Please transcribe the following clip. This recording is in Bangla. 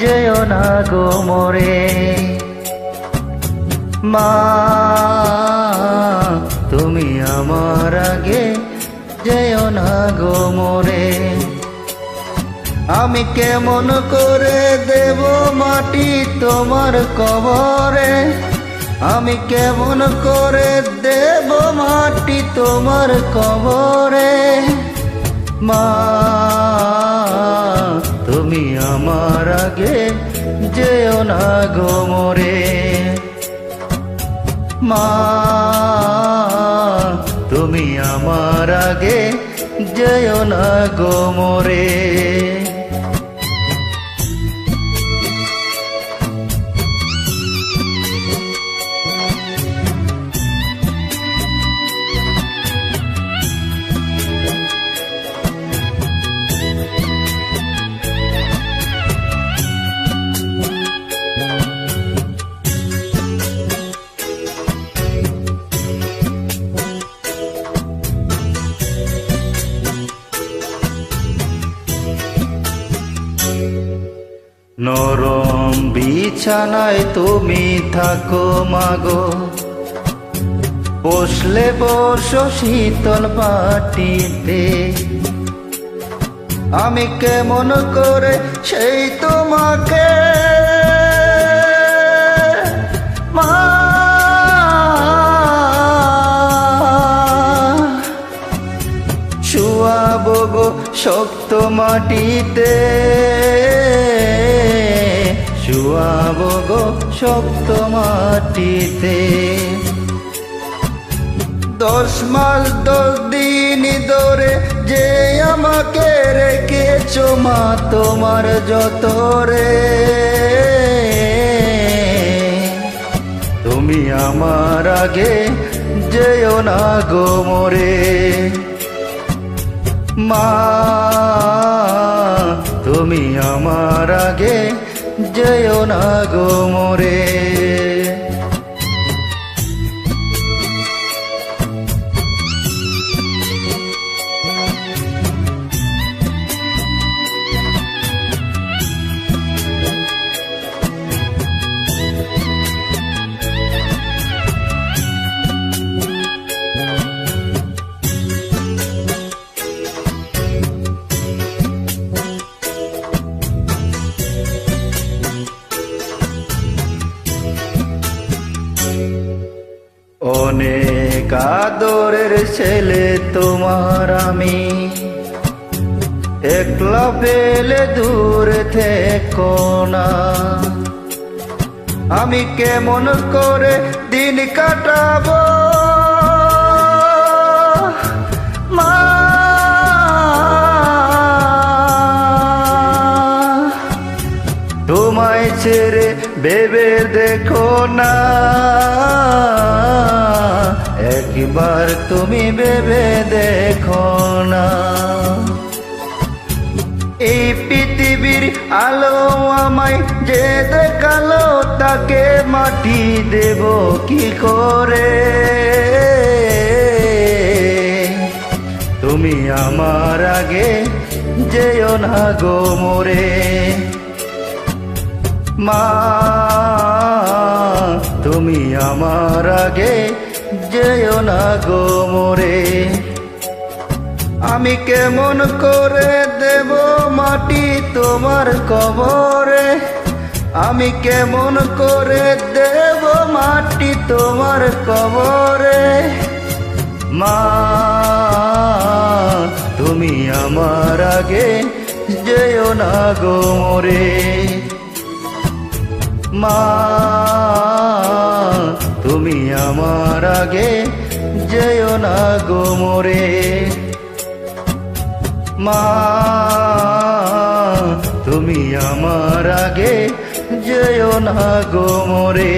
যেও না গো মোরে। মা তুমি আমার আগে যেও না গো মোরে। আমি কেমন করে দেব মাটি তোমার কবরে, আমি কেমন করে দেব মাটি তোমার কবরে। মা তুমি আমার আগে যেও না গো মোরে। মা তুমি আমার আগে যেও না গো মোরে। নরম বিছানায় তুমি থাকো মাগো, বসলে বসো শীতল মাটিতে। আমি কেমন করে সেই তোমাকে মা শুয়াবো গো শক্ত মাটিতে, শুয়াবো গো শক্ত মাটিতে। 10 মাস 10 দিন ধরে যে আমাকে রেখেছো মা তোমার যতরে। তুমি আমার আগে যেও না গো মোরে। মা তুমি আমার আগে যেও না গো মোরে। অনেক আদরের ছেলে তোমার আমি, একলা পেলে দূরে থেকো না। আমি কেমন করে দিন কাটাবো মা, তোমায় ছেড়ে ভেবে দেখো না, একবার তুমি ভেবে দেখো না। এই পৃথিবীর আলো আমায় যে দেখালো, তাকে মাটি দেব কি করে। তুমি আমার আগে যেও না গো মোরে। মা তুমি আমার আগে যেও না গো মোরে। আমি কেমন করে দেব মাটি তোমার কবরে, আমি কেমন করে দেব মাটি তোমার কবরে। মা তুমি আমার আগে যেও না গো মোরে। মা তুমি আমার আগে যেও না গো মোরে। মা তুমি আমার আগে যেও না গো মোরে।